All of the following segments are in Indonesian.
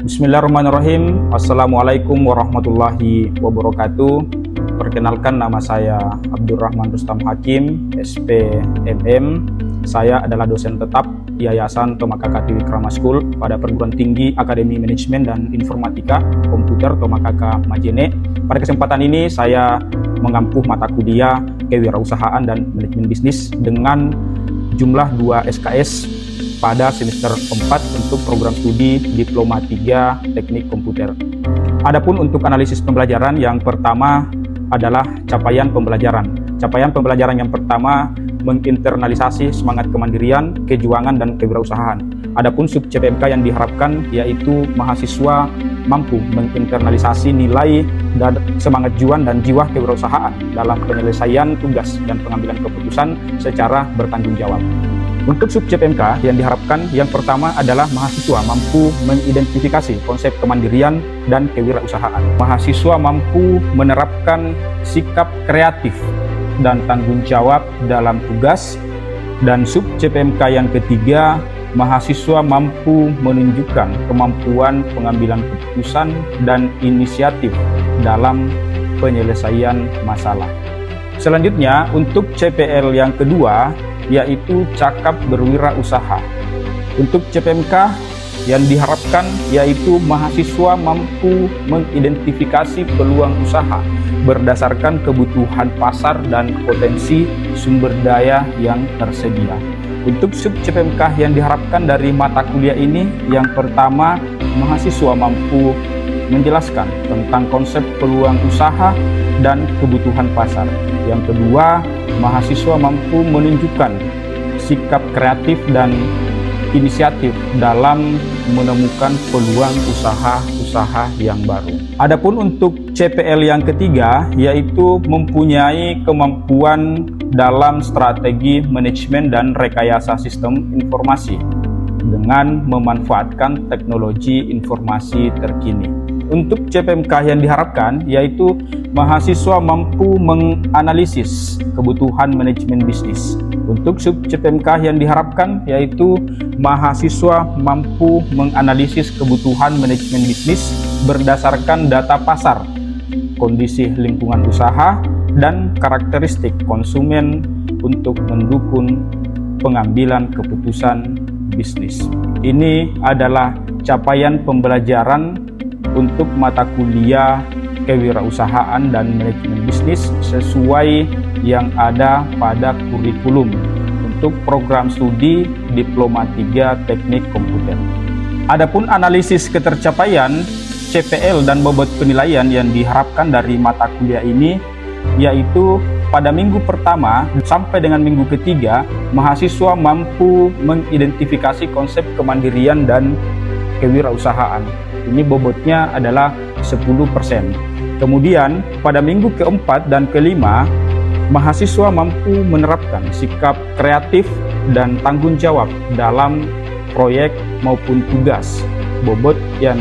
Bismillahirrahmanirrahim. Assalamualaikum warahmatullahi wabarakatuh. Perkenalkan, nama saya Abdurrahman Rustam Hakim, SPMM. Saya adalah dosen tetap Yayasan Tomakaka Triwikrama School pada Perguruan Tinggi Akademi Manajemen dan Informatika Komputer Tomakaka Majene. Pada kesempatan ini saya mengampuh mata kuliah Kewirausahaan dan Manajemen Bisnis dengan jumlah 2 SKS pada semester 4 untuk program studi Diploma 3 Teknik Komputer. Adapun untuk analisis pembelajaran, yang pertama adalah capaian pembelajaran. Capaian pembelajaran yang pertama menginternalisasi semangat kemandirian, kejuangan, dan kewirausahaan. Adapun sub CPMK yang diharapkan yaitu mahasiswa mampu menginternalisasi nilai dan semangat juang dan jiwa kewirausahaan dalam penyelesaian tugas dan pengambilan keputusan secara bertanggung jawab. Untuk sub CPMK yang diharapkan, yang pertama adalah mahasiswa mampu mengidentifikasi konsep kemandirian dan kewirausahaan. Mahasiswa mampu menerapkan sikap kreatif dan tanggung jawab dalam tugas. Dan sub CPMK yang ketiga, mahasiswa mampu menunjukkan kemampuan pengambilan keputusan dan inisiatif dalam penyelesaian masalah. Selanjutnya, untuk CPL yang kedua, yaitu cakap berwirausaha. Untuk CPMK yang diharapkan yaitu mahasiswa mampu mengidentifikasi peluang usaha berdasarkan kebutuhan pasar dan potensi sumber daya yang tersedia. Untuk sub CPMK yang diharapkan dari mata kuliah ini, yang pertama, mahasiswa mampu menjelaskan tentang konsep peluang usaha dan kebutuhan pasar. Yang kedua, mahasiswa mampu menunjukkan sikap kreatif dan inisiatif dalam menemukan peluang usaha-usaha yang baru. Adapun untuk CPL yang ketiga, yaitu mempunyai kemampuan dalam strategi manajemen dan rekayasa sistem informasi dengan memanfaatkan teknologi informasi terkini. Untuk CPMK yang diharapkan yaitu mahasiswa mampu menganalisis kebutuhan manajemen bisnis. Untuk sub CPMK yang diharapkan yaitu mahasiswa mampu menganalisis kebutuhan manajemen bisnis berdasarkan data pasar, kondisi lingkungan usaha, dan karakteristik konsumen untuk mendukung pengambilan keputusan bisnis. Ini adalah capaian pembelajaran untuk mata kuliah kewirausahaan dan manajemen bisnis sesuai yang ada pada kurikulum untuk program studi Diploma 3 Teknik Komputer. Adapun analisis ketercapaian CPL dan bobot penilaian yang diharapkan dari mata kuliah ini yaitu pada minggu pertama sampai dengan minggu ketiga, mahasiswa mampu mengidentifikasi konsep kemandirian dan kewirausahaan. Ini bobotnya adalah 10%. Kemudian pada minggu keempat dan kelima, mahasiswa mampu menerapkan sikap kreatif dan tanggung jawab dalam proyek maupun tugas. Bobot yang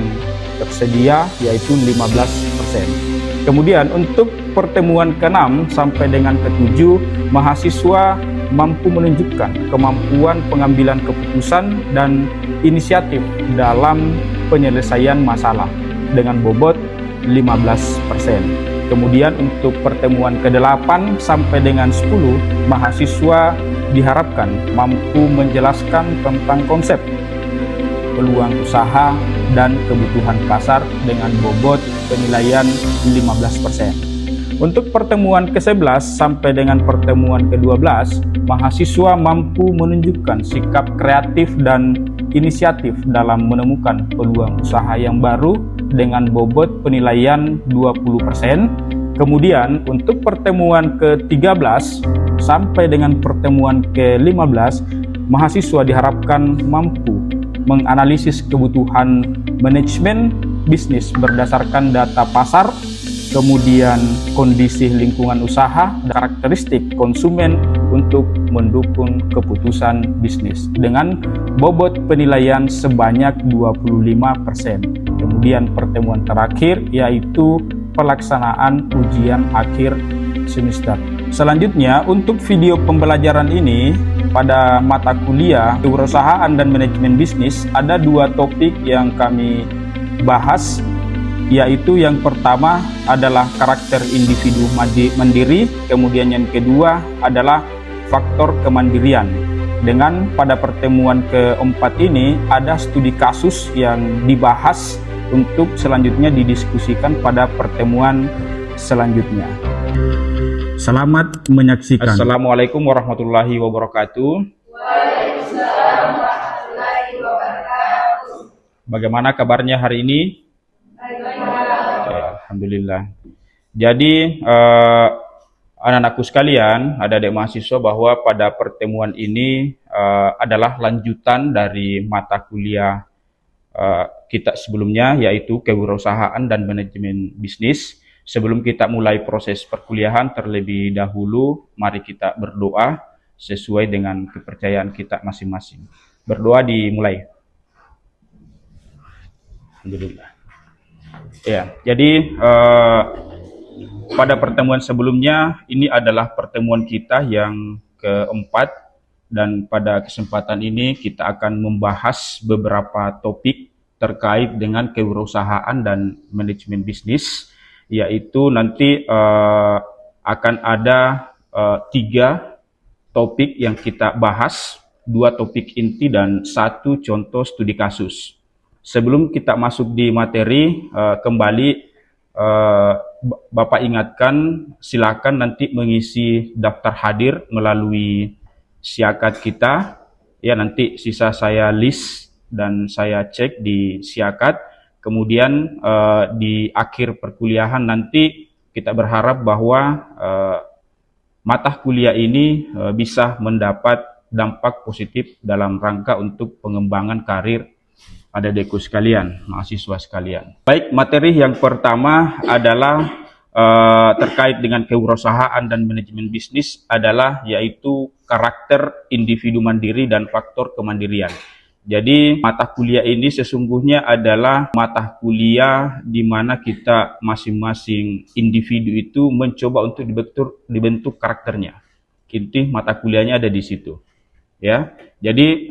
tersedia yaitu 15%. Kemudian untuk pertemuan ke-6 sampai dengan ke-7, mahasiswa mampu menunjukkan kemampuan pengambilan keputusan dan inisiatif dalam penyelesaian masalah dengan bobot 15%. Kemudian untuk pertemuan ke-8 sampai dengan 10, mahasiswa diharapkan mampu menjelaskan tentang konsep peluang usaha dan kebutuhan pasar dengan bobot penilaian 15%. Untuk pertemuan ke-11 sampai dengan pertemuan ke-12, mahasiswa mampu menunjukkan sikap kreatif dan inisiatif dalam menemukan peluang usaha yang baru dengan bobot penilaian 20%. Kemudian untuk pertemuan ke-13 sampai dengan pertemuan ke-15, mahasiswa diharapkan mampu menganalisis kebutuhan manajemen bisnis berdasarkan data pasar, kemudian kondisi lingkungan usaha, dan karakteristik konsumen untuk mendukung keputusan bisnis dengan bobot penilaian sebanyak 25%. Kemudian pertemuan terakhir yaitu pelaksanaan ujian akhir semester. Selanjutnya, untuk video pembelajaran ini pada mata kuliah Kewirausahaan dan Manajemen Bisnis ada 2 topik yang kami bahas, yaitu yang pertama adalah karakter individu mandiri, kemudian yang kedua adalah faktor kemandirian. Dengan pada pertemuan keempat ini ada studi kasus yang dibahas untuk selanjutnya didiskusikan pada pertemuan selanjutnya. Selamat menyaksikan. Assalamualaikum warahmatullahi wabarakatuh. Waalaikumsalam warahmatullahi wabarakatuh. Bagaimana kabarnya hari ini? Alhamdulillah. Jadi anak-anakku sekalian, adik-adik mahasiswa, bahwa pada pertemuan ini adalah lanjutan dari mata kuliah kita sebelumnya, yaitu kewirausahaan dan manajemen bisnis. Sebelum kita mulai proses perkuliahan, terlebih dahulu mari kita berdoa sesuai dengan kepercayaan kita masing-masing. Berdoa dimulai. Alhamdulillah. Ya, jadi pada pertemuan sebelumnya ini adalah pertemuan kita yang keempat, dan pada kesempatan ini kita akan membahas beberapa topik terkait dengan kewirausahaan dan manajemen bisnis, yaitu nanti akan ada 3 topik yang kita bahas, 2 topik inti dan 1 contoh studi kasus. Sebelum kita masuk di materi, kembali Bapak ingatkan, silakan nanti mengisi daftar hadir melalui siakat kita. Ya, nanti sisa saya list dan saya cek di siakat. Kemudian di akhir perkuliahan nanti kita berharap bahwa mata kuliah ini bisa mendapat dampak positif dalam rangka untuk pengembangan karir adik-adikku sekalian, mahasiswa sekalian. Baik, materi yang pertama adalah terkait dengan kewirausahaan dan manajemen bisnis, adalah yaitu karakter individu mandiri dan faktor kemandirian. Jadi mata kuliah ini sesungguhnya adalah mata kuliah di mana kita masing-masing individu itu mencoba untuk dibentuk karakternya. Inti mata kuliahnya ada di situ. Ya, jadi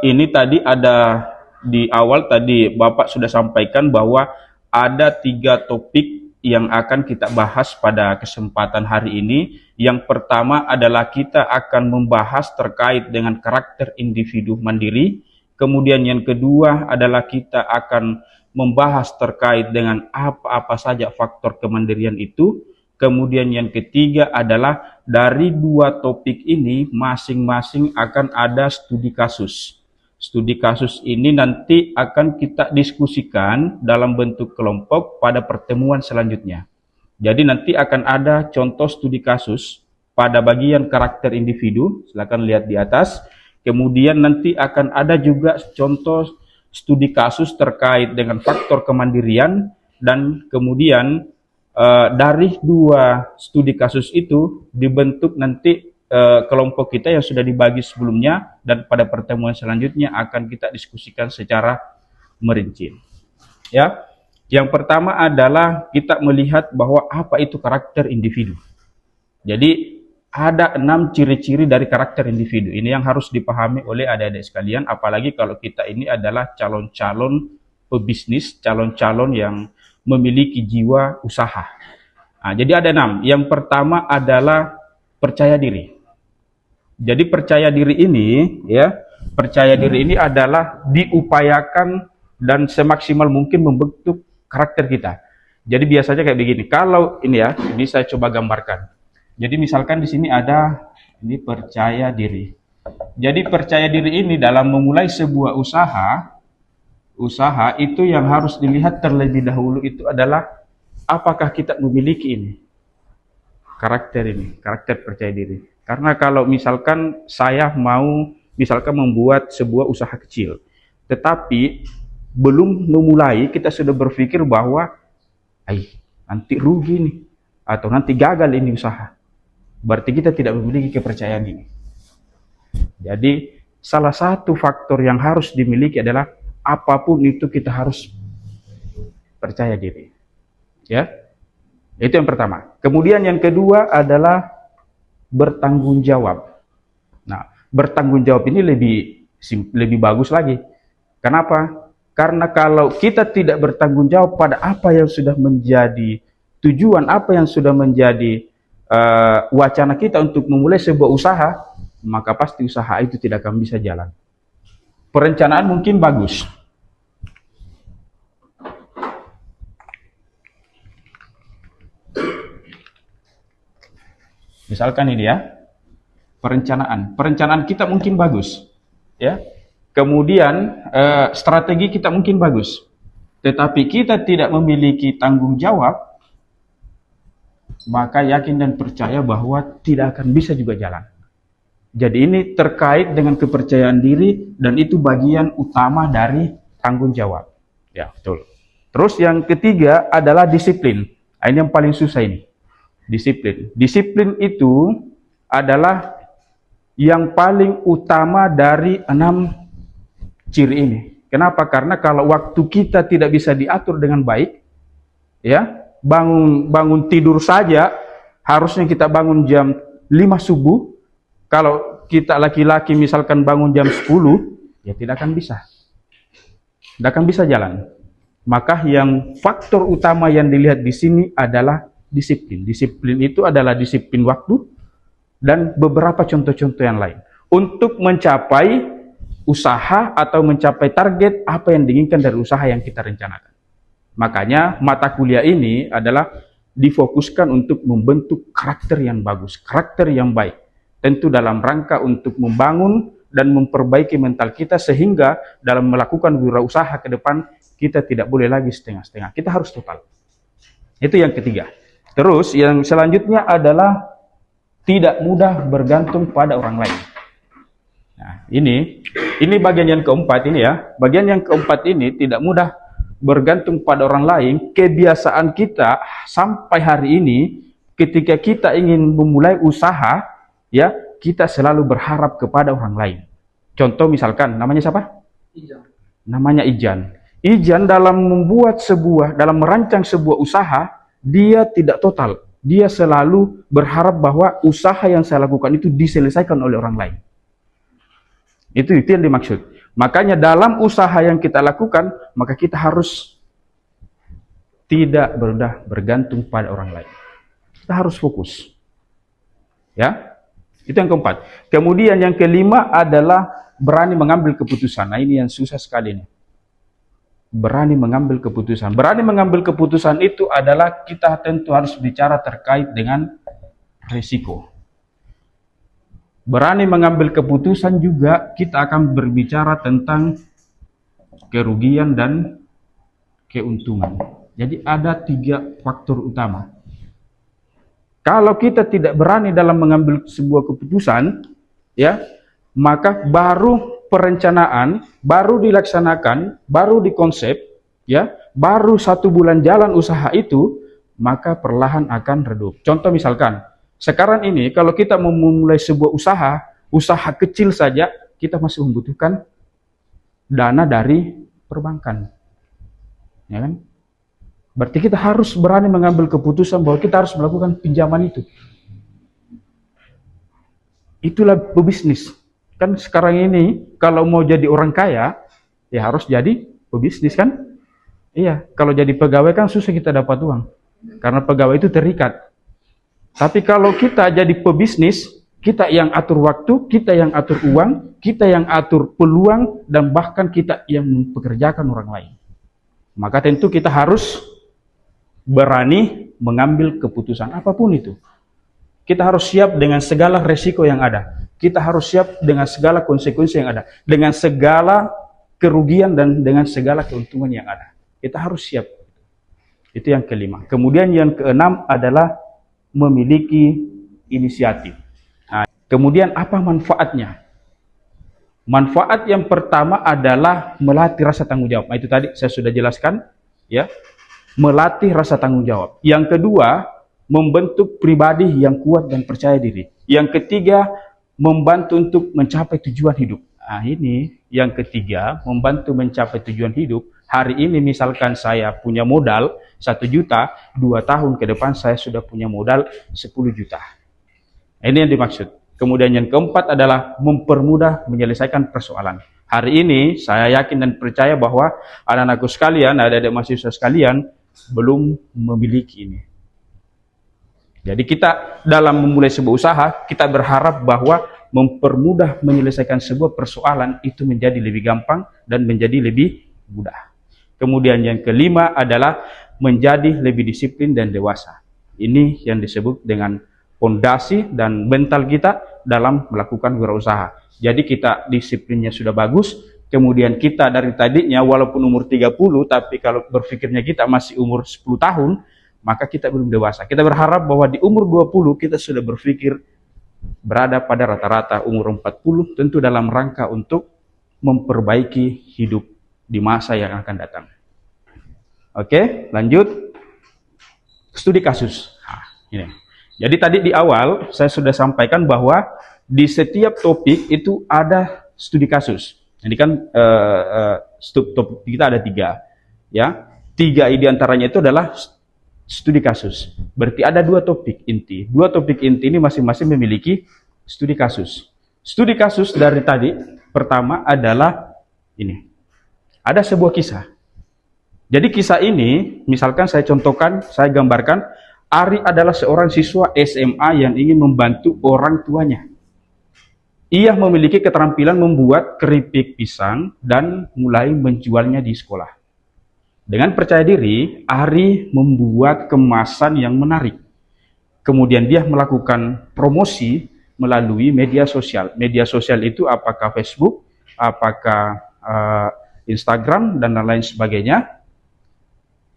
ini tadi ada di awal tadi Bapak sudah sampaikan bahwa ada 3 topik yang akan kita bahas pada kesempatan hari ini. Yang pertama adalah kita akan membahas terkait dengan karakter individu mandiri. Kemudian yang kedua adalah kita akan membahas terkait dengan apa-apa saja faktor kemandirian itu. Kemudian yang ketiga adalah dari 2 topik ini masing-masing akan ada studi kasus. Studi kasus ini nanti akan kita diskusikan dalam bentuk kelompok pada pertemuan selanjutnya. Jadi nanti akan ada contoh studi kasus pada bagian karakter individu, silakan lihat di atas. Kemudian nanti akan ada juga contoh studi kasus terkait dengan faktor kemandirian, dan kemudian dari 2 studi kasus itu dibentuk nanti kelompok kita yang sudah dibagi sebelumnya, dan pada pertemuan selanjutnya akan kita diskusikan secara merinci. Ya, yang pertama adalah kita melihat bahwa apa itu karakter individu. Jadi ada 6 ciri-ciri dari karakter individu. Ini yang harus dipahami oleh adik-adik sekalian, apalagi kalau kita ini adalah calon-calon pebisnis, calon-calon yang memiliki jiwa usaha. Nah, jadi ada 6. Yang pertama adalah percaya diri. Jadi percaya diri ini, ya, percaya diri ini adalah diupayakan dan semaksimal mungkin membentuk karakter kita. Jadi biasanya kayak begini. Kalau ini ya, ini saya coba gambarkan. Jadi misalkan di sini ada ini percaya diri. Jadi percaya diri ini dalam memulai sebuah usaha itu yang harus dilihat terlebih dahulu itu adalah apakah kita memiliki ini. Karakter percaya diri. Karena kalau misalkan saya mau membuat sebuah usaha kecil, tetapi belum memulai kita sudah berpikir bahwa nanti rugi nih, atau nanti gagal ini usaha, berarti kita tidak memiliki kepercayaan ini. Jadi salah satu faktor yang harus dimiliki adalah apapun itu kita harus percaya diri. Ya, itu yang pertama. Kemudian yang kedua adalah bertanggung jawab. Nah, bertanggung jawab ini lebih bagus lagi. Kenapa? Karena kalau kita tidak bertanggung jawab pada apa yang sudah menjadi tujuan, apa yang sudah menjadi wacana kita untuk memulai sebuah usaha, maka pasti usaha itu tidak akan bisa jalan. Perencanaan mungkin bagus. Misalkan ini ya, perencanaan kita mungkin bagus, ya. Kemudian strategi kita mungkin bagus, tetapi kita tidak memiliki tanggung jawab, maka yakin dan percaya bahwa tidak akan bisa juga jalan. Jadi ini terkait dengan kepercayaan diri dan itu bagian utama dari tanggung jawab. Ya, betul. Terus yang ketiga adalah disiplin. Ini yang paling susah ini. Disiplin. Disiplin itu adalah yang paling utama dari 6 ciri ini. Kenapa? Karena kalau waktu kita tidak bisa diatur dengan baik, ya, bangun tidur saja harusnya kita bangun jam 5 subuh. Kalau kita laki-laki misalkan bangun jam 10, ya tidak akan bisa. Tidak akan bisa jalan. Maka yang faktor utama yang dilihat di sini adalah disiplin. Disiplin itu adalah disiplin waktu dan beberapa contoh-contoh yang lain. Untuk mencapai usaha atau mencapai target apa yang diinginkan dari usaha yang kita rencanakan. Makanya mata kuliah ini adalah difokuskan untuk membentuk karakter yang bagus, karakter yang baik. Tentu dalam rangka untuk membangun dan memperbaiki mental kita sehingga dalam melakukan wirausaha ke depan kita tidak boleh lagi setengah-setengah. Kita harus total. Itu yang ketiga. Terus yang selanjutnya adalah tidak mudah bergantung pada orang lain. Nah, ini bagian yang keempat ini ya. Bagian yang keempat ini tidak mudah bergantung pada orang lain. Kebiasaan kita sampai hari ini ketika kita ingin memulai usaha, ya, kita selalu berharap kepada orang lain. Contoh misalkan, namanya siapa? Ijan. Namanya Ijan. Ijan dalam merancang sebuah usaha, dia tidak total. Dia selalu berharap bahwa usaha yang saya lakukan itu diselesaikan oleh orang lain. Itu yang dimaksud. Makanya dalam usaha yang kita lakukan, maka kita harus tidak bergantung pada orang lain. Kita harus fokus. Ya. Itu yang keempat. Kemudian yang kelima adalah berani mengambil keputusan. Nah, ini yang susah sekali nih. Berani mengambil keputusan. Berani mengambil keputusan itu adalah kita tentu harus bicara terkait dengan risiko. Berani mengambil keputusan juga kita akan berbicara tentang kerugian dan keuntungan. Jadi ada 3 faktor utama. Kalau kita tidak berani dalam mengambil sebuah keputusan, ya, maka baru perencanaan, baru dilaksanakan, baru dikonsep, ya, baru 1 bulan jalan usaha itu, maka perlahan akan redup. Contoh misalkan, sekarang ini kalau kita memulai sebuah usaha kecil saja, kita masih membutuhkan dana dari perbankan, ya kan? Berarti kita harus berani mengambil keputusan bahwa kita harus melakukan pinjaman itu. Itulah pebisnis. Kan sekarang ini kalau mau jadi orang kaya, ya harus jadi pebisnis kan? Iya, kalau jadi pegawai kan susah kita dapat uang. Karena pegawai itu terikat. Tapi kalau kita jadi pebisnis, kita yang atur waktu, kita yang atur uang, kita yang atur peluang, dan bahkan kita yang mempekerjakan orang lain. Maka tentu kita harus berani mengambil keputusan apapun itu. Kita harus siap dengan segala resiko yang ada. Kita harus siap dengan segala konsekuensi yang ada. Dengan segala kerugian dan dengan segala keuntungan yang ada. Kita harus siap. Itu yang kelima. Kemudian yang keenam adalah memiliki inisiatif. Nah, kemudian apa manfaatnya? Manfaat yang pertama adalah melatih rasa tanggung jawab. Nah, itu tadi saya sudah jelaskan, ya. Melatih rasa tanggung jawab. Yang kedua, membentuk pribadi yang kuat dan percaya diri. Yang ketiga, membantu untuk mencapai tujuan hidup. Nah, ini yang ketiga, membantu mencapai tujuan hidup. Hari ini misalkan saya punya modal 1 juta, 2 tahun ke depan saya sudah punya modal 10 juta. Ini yang dimaksud. Kemudian yang keempat adalah mempermudah menyelesaikan persoalan. Hari ini saya yakin dan percaya bahwa anak-anakku sekalian, adik-adik mahasiswa sekalian belum memiliki ini. Jadi kita dalam memulai sebuah usaha, kita berharap bahwa mempermudah menyelesaikan sebuah persoalan itu menjadi lebih gampang dan menjadi lebih mudah. Kemudian yang kelima adalah menjadi lebih disiplin dan dewasa. Ini yang disebut dengan fondasi dan mental kita dalam melakukan wirausaha. Jadi kita disiplinnya sudah bagus, kemudian kita dari tadinya walaupun umur 30, tapi kalau berpikirnya kita masih umur 10 tahun, maka kita belum dewasa. Kita berharap bahwa di umur 20 kita sudah berpikir berada pada rata-rata umur 40, tentu dalam rangka untuk memperbaiki hidup di masa yang akan datang. Oke, lanjut. Studi kasus. Nah, ini. Jadi tadi di awal saya sudah sampaikan bahwa di setiap topik itu ada studi kasus. Jadi kan topik kita ada 3. Ya, 3 di antaranya itu adalah studi kasus. Berarti ada 2 topik inti. 2 topik inti ini masing-masing memiliki studi kasus. Studi kasus dari tadi pertama adalah ini. Ada sebuah kisah. Jadi kisah ini, misalkan saya contohkan, saya gambarkan, Ari adalah seorang siswa SMA yang ingin membantu orang tuanya. Ia memiliki keterampilan membuat keripik pisang dan mulai menjualnya di sekolah. Dengan percaya diri, Ari membuat kemasan yang menarik. Kemudian dia melakukan promosi melalui media sosial. Media sosial itu apakah Facebook, apakah Instagram, dan lain sebagainya.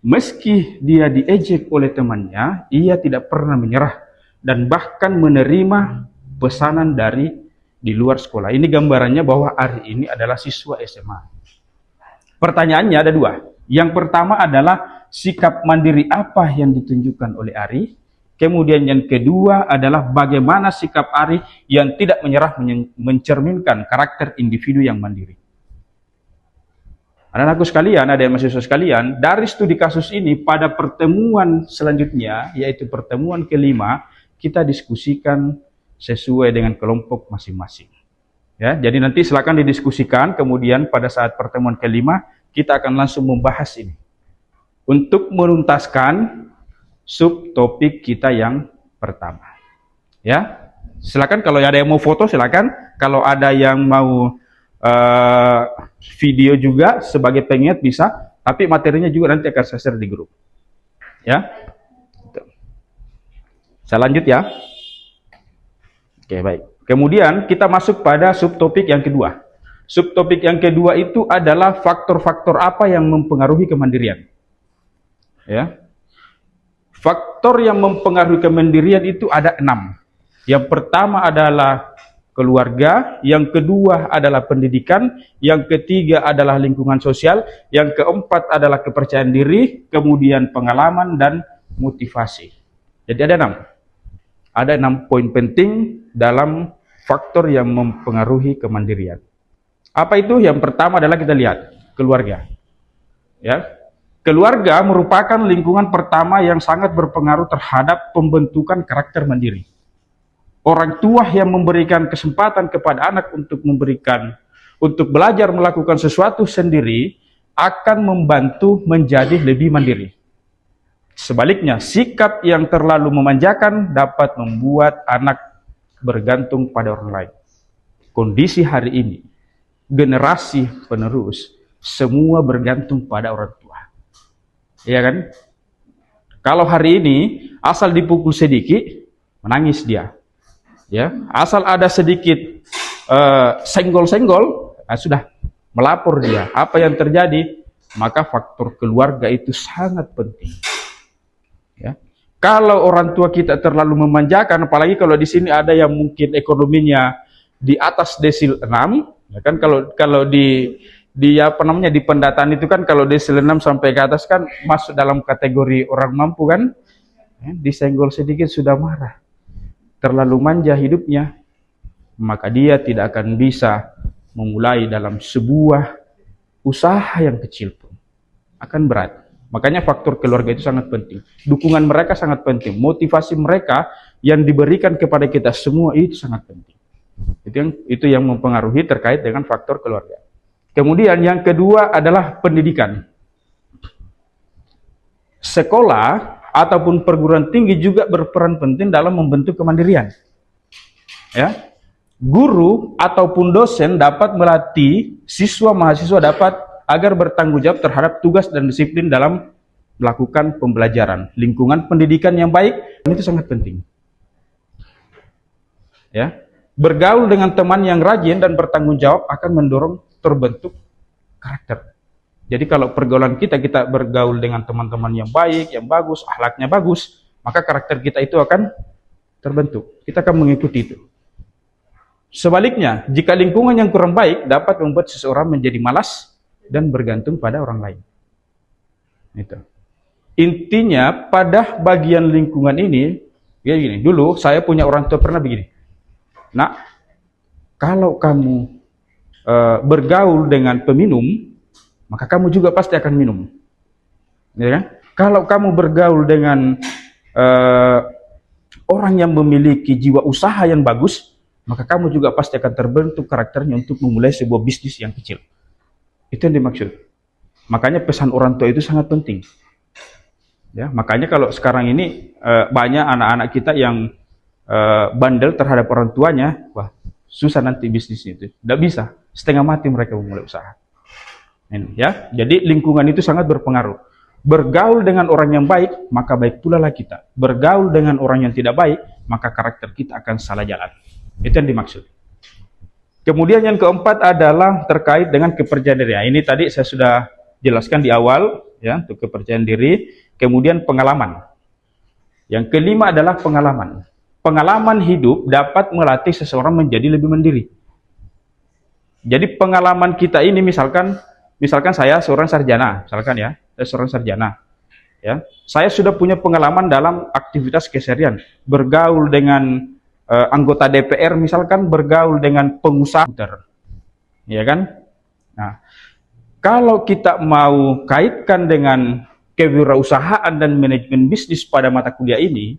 Meski dia diejek oleh temannya, ia tidak pernah menyerah dan bahkan menerima pesanan dari di luar sekolah. Ini gambarannya bahwa Ari ini adalah siswa SMA. Pertanyaannya ada 2. Yang pertama adalah sikap mandiri apa yang ditunjukkan oleh Ari. Kemudian yang kedua adalah bagaimana sikap Ari yang tidak menyerah mencerminkan karakter individu yang mandiri. Anak-anakku sekalian, adik mahasiswa sekalian, dari studi kasus ini pada pertemuan selanjutnya, yaitu pertemuan kelima, kita diskusikan sesuai dengan kelompok masing-masing. Ya, jadi nanti silakan didiskusikan, kemudian pada saat pertemuan kelima, kita akan langsung membahas ini. Untuk menuntaskan subtopik kita yang pertama. Ya, silakan kalau ada yang mau foto silakan, kalau ada yang mau video juga sebagai pengingat bisa, tapi materinya juga nanti akan saya share di grup. Ya, saya lanjut ya. Oke, baik. Kemudian kita masuk pada subtopik yang kedua. Subtopik yang kedua itu adalah faktor-faktor apa yang mempengaruhi kemandirian. Ya, faktor yang mempengaruhi kemandirian itu ada 6. Yang pertama adalah keluarga, yang kedua adalah pendidikan, yang ketiga adalah lingkungan sosial, yang keempat adalah kepercayaan diri, kemudian pengalaman dan motivasi. Jadi ada 6. Ada 6 poin penting dalam faktor yang mempengaruhi kemandirian. Apa itu? Yang pertama adalah kita lihat keluarga. Ya, keluarga merupakan lingkungan pertama yang sangat berpengaruh terhadap pembentukan karakter mandiri. Orang tua yang memberikan kesempatan kepada anak untuk belajar melakukan sesuatu sendiri akan membantu menjadi lebih mandiri. Sebaliknya, sikap yang terlalu memanjakan dapat membuat anak bergantung pada orang lain. Kondisi hari ini, generasi penerus, semua bergantung pada orang tua. Iya kan? Kalau hari ini, asal dipukul sedikit, menangis dia. Ya, asal ada sedikit senggol-senggol, sudah melapor dia. Apa yang terjadi? Maka faktor keluarga itu sangat penting. Ya, kalau orang tua kita terlalu memanjakan, apalagi kalau di sini ada yang mungkin ekonominya di atas desil 6, ya kan, kalau di apa namanya di pendataan itu kan kalau desil 6 sampai ke atas kan masuk dalam kategori orang mampu kan, ya, disenggol sedikit sudah marah. Terlalu manja hidupnya, maka dia tidak akan bisa memulai dalam sebuah usaha yang kecil pun. Akan berat. Makanya faktor keluarga itu sangat penting. Dukungan mereka sangat penting. Motivasi mereka yang diberikan kepada kita semua itu sangat penting. Itu yang mempengaruhi terkait dengan faktor keluarga. Kemudian yang kedua adalah pendidikan. Sekolah ataupun perguruan tinggi juga berperan penting dalam membentuk kemandirian. Ya. Guru ataupun dosen dapat melatih siswa mahasiswa dapat agar bertanggung jawab terhadap tugas dan disiplin dalam melakukan pembelajaran. Lingkungan pendidikan yang baik itu sangat penting. Ya. Bergaul dengan teman yang rajin dan bertanggung jawab akan mendorong terbentuk karakter. Jadi kalau pergaulan kita bergaul dengan teman-teman yang baik, yang bagus, akhlaknya bagus, maka karakter kita itu akan terbentuk. Kita akan mengikuti itu. Sebaliknya, jika lingkungan yang kurang baik dapat membuat seseorang menjadi malas dan bergantung pada orang lain. Itu. Intinya pada bagian lingkungan ini, ya gini, dulu saya punya orang tua pernah begini. Nah, kalau kamu bergaul dengan peminum, maka kamu juga pasti akan minum. Ya kan? Kalau kamu bergaul dengan orang yang memiliki jiwa usaha yang bagus, maka kamu juga pasti akan terbentuk karakternya untuk memulai sebuah bisnis yang kecil. Itu yang dimaksud. Makanya pesan orang tua itu sangat penting. Ya, makanya kalau sekarang ini banyak anak-anak kita yang bandel terhadap orang tuanya, wah susah nanti bisnisnya itu. Tidak bisa, setengah mati mereka memulai usaha. Ini, ya, jadi lingkungan itu sangat berpengaruh. Bergaul dengan orang yang baik, maka baik pula lah kita. Bergaul dengan orang yang tidak baik, maka karakter kita akan salah jalan. Itu yang dimaksud. Kemudian yang keempat adalah terkait dengan kepercayaan diri. Nah, ini tadi saya sudah jelaskan di awal, ya, untuk kepercayaan diri. Kemudian pengalaman. Yang kelima adalah pengalaman. Pengalaman hidup dapat melatih seseorang menjadi lebih mandiri. Jadi pengalaman kita ini misalkan saya seorang sarjana, misalkan ya, saya seorang sarjana. Ya, saya sudah punya pengalaman dalam aktivitas keseharian, bergaul dengan anggota DPR, misalkan bergaul dengan pengusaha, ya kan? Nah, kalau kita mau kaitkan dengan kewirausahaan dan manajemen bisnis pada mata kuliah ini,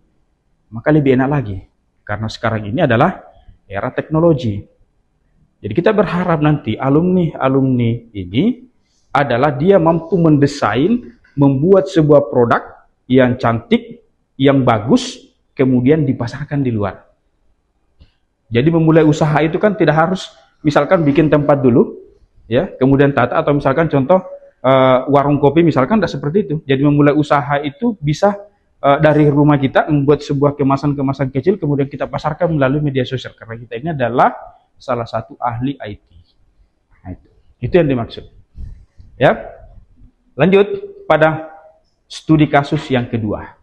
maka lebih enak lagi, karena sekarang ini adalah era teknologi. Jadi kita berharap nanti alumni ini adalah dia mampu mendesain, membuat sebuah produk yang cantik, yang bagus, kemudian dipasarkan di luar. Jadi memulai usaha itu kan tidak harus misalkan bikin tempat dulu, ya, kemudian tata, atau misalkan contoh warung kopi misalkan, tidak seperti itu. Jadi memulai usaha itu bisa dari rumah kita membuat sebuah kemasan-kemasan kecil, kemudian kita pasarkan melalui media sosial, karena kita ini adalah salah satu ahli IT. Nah, itu yang dimaksud. Ya, lanjut pada studi kasus yang kedua.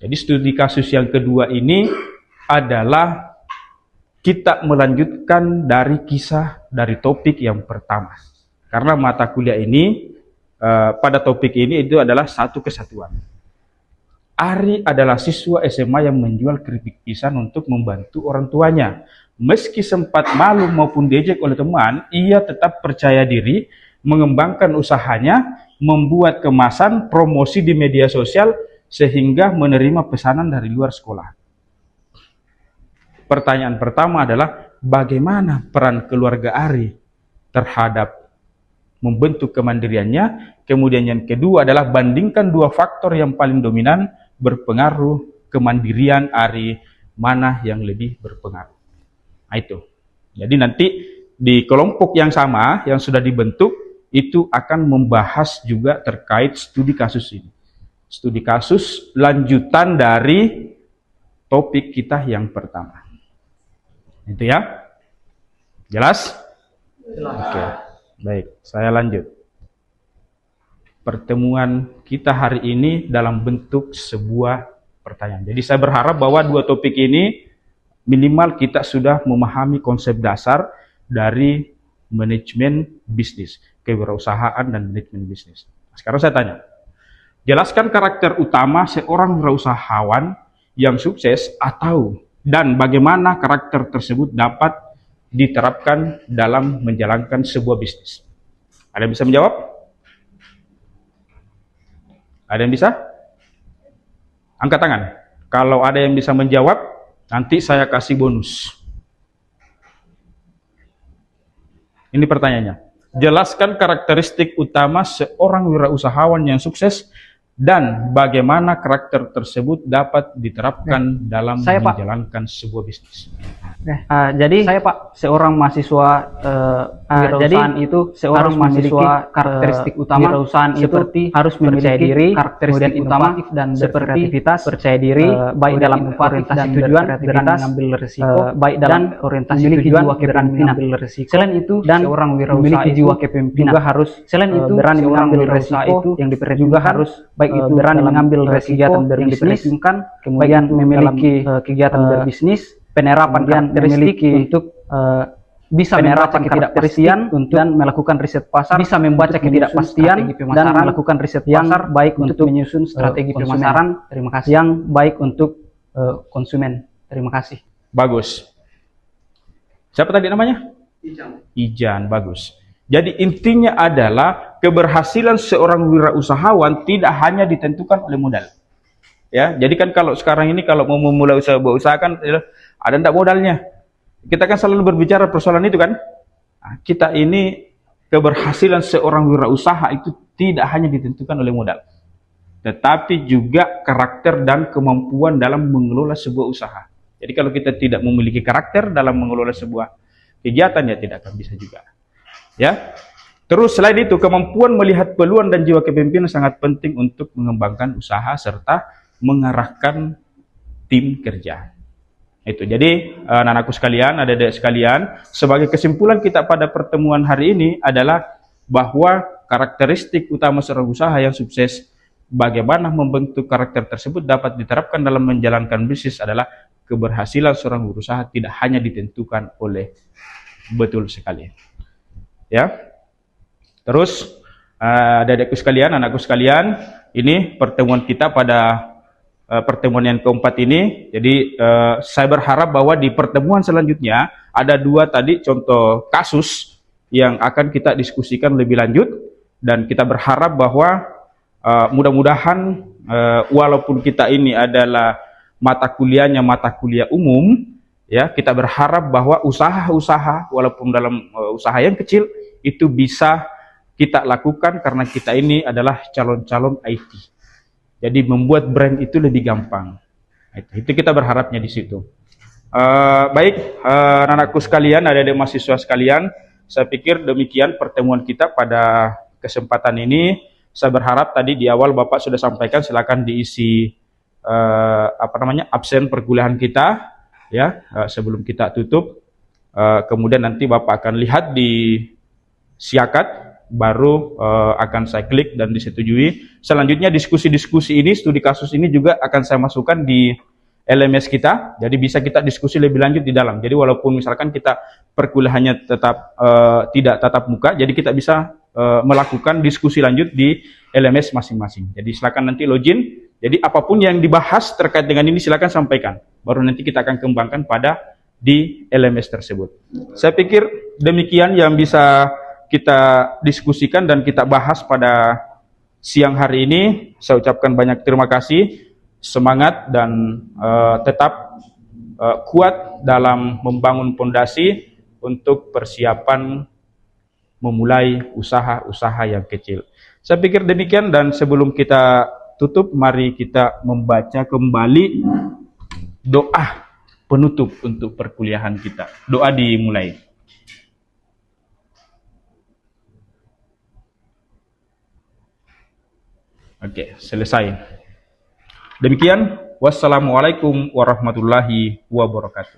Jadi studi kasus yang kedua ini adalah kita melanjutkan dari kisah dari topik yang pertama. Karena mata kuliah ini pada topik ini itu adalah satu kesatuan. Ari adalah siswa SMA yang menjual keripik pisang untuk membantu orang tuanya. Meski sempat malu maupun diejek oleh teman, ia tetap percaya diri, mengembangkan usahanya, membuat kemasan, promosi di media sosial, sehingga menerima pesanan dari luar sekolah. Pertanyaan pertama adalah, bagaimana peran keluarga Ari terhadap membentuk kemandiriannya? Kemudian yang kedua adalah, bandingkan dua faktor yang paling dominan berpengaruh kemandirian Ari, mana yang lebih berpengaruh. Nah, itu. Jadi nanti di kelompok yang sama yang sudah dibentuk itu akan membahas juga terkait studi kasus ini. Studi kasus lanjutan dari topik kita yang pertama. Itu ya. Jelas? Jelas. Oke. Baik, saya lanjut. Pertemuan kita hari ini dalam bentuk sebuah pertanyaan. Jadi saya berharap bahwa dua topik ini minimal kita sudah memahami konsep dasar dari manajemen bisnis, kewirausahaan dan manajemen bisnis. Sekarang saya tanya, jelaskan karakter utama seorang wirausahawan yang sukses dan bagaimana karakter tersebut dapat diterapkan dalam menjalankan sebuah bisnis. Ada yang bisa menjawab? Ada yang bisa? Angkat tangan. Kalau ada yang bisa menjawab, nanti saya kasih bonus. Ini pertanyaannya. jelaskan karakteristik utama seorang wirausahawan yang sukses dan bagaimana karakter tersebut dapat diterapkan dalam Saya, Pak. menjalankan sebuah bisnis. Jadi saya Pak seorang mahasiswa wirausahaan itu seorang mahasiswa karakteristik utama wirausahaan seperti harus memiliki diri karakteristik utama dan berkreativitas, percaya diri baik dalam orientasi tujuan, berani mengambil risiko, baik dalam orientasi tujuan, berani mengambil risiko. Selain itu dan seorang wirausaha jiwa kepemimpinan juga harus selain itu berani mengambil risiko yang diperhitungkan juga harus baik itu berani mengambil kegiatan berbisnis, kemudian memiliki kegiatan berbisnis, penerapan karakteristik untuk bisa membaca ketidakpastian dan melakukan riset pasar, bisa membaca ketidakpastian dan melakukan riset pasar baik untuk menyusun strategi pemasaran yang baik untuk konsumen. Terima kasih. Bagus. Siapa tadi namanya? Ijan, bagus. Jadi intinya adalah keberhasilan seorang wirausahawan tidak hanya ditentukan oleh modal. Ya, jadi kan kalau sekarang ini kalau mau memulai usaha kan ada enggak modalnya. Kita kan selalu berbicara persoalan itu kan. Nah, kita ini keberhasilan seorang wirausaha itu tidak hanya ditentukan oleh modal, tetapi juga karakter dan kemampuan dalam mengelola sebuah usaha. Jadi kalau kita tidak memiliki karakter dalam mengelola sebuah kegiatan ya tidak akan bisa juga. Ya. Terus selain itu kemampuan melihat peluang dan jiwa kepemimpinan sangat penting untuk mengembangkan usaha serta mengarahkan tim kerja. Itu. Jadi anak-anakku sekalian, adik-adik sekalian, sebagai kesimpulan kita pada pertemuan hari ini adalah bahwa karakteristik utama seorang usaha yang sukses, bagaimana membentuk karakter tersebut dapat diterapkan dalam menjalankan bisnis adalah keberhasilan seorang berusaha tidak hanya ditentukan oleh betul sekali. Ya. Terus adik-adikku sekalian, anakku sekalian, ini pertemuan kita pada pertemuan yang keempat ini. Jadi saya berharap bahwa di pertemuan selanjutnya ada dua tadi contoh kasus yang akan kita diskusikan lebih lanjut, dan kita berharap bahwa mudah-mudahan walaupun kita ini adalah mata kuliahnya mata kuliah umum, ya, kita berharap bahwa usaha-usaha walaupun dalam usaha yang kecil itu bisa kita lakukan karena kita ini adalah calon-calon IT. Jadi membuat brand itu lebih gampang. Itu kita berharapnya di situ. Baik, anak-anakku sekalian, adik-adik mahasiswa sekalian, saya pikir demikian pertemuan kita pada kesempatan ini. Saya berharap tadi di awal Bapak sudah sampaikan, silakan diisi absen perkuliahan kita, ya, sebelum kita tutup. Kemudian nanti Bapak akan lihat di siakat, baru akan saya klik dan disetujui. Selanjutnya diskusi-diskusi ini, studi kasus ini juga akan saya masukkan di LMS kita, jadi bisa kita diskusi lebih lanjut di dalam. Jadi walaupun misalkan kita perkuliahannya tetap tidak tatap muka, jadi kita bisa melakukan diskusi lanjut di LMS masing-masing. Jadi silakan nanti login, jadi apapun yang dibahas terkait dengan ini silakan sampaikan, baru nanti kita akan kembangkan pada di LMS tersebut. Saya pikir demikian yang bisa kita diskusikan dan kita bahas pada siang hari ini. Saya ucapkan banyak terima kasih, semangat dan tetap kuat dalam membangun fondasi untuk persiapan memulai usaha-usaha yang kecil. Saya pikir demikian, dan sebelum kita tutup, mari kita membaca kembali doa penutup untuk perkuliahan kita. Doa dimulai. Oke, selesai. Demikian, wassalamualaikum warahmatullahi wabarakatuh.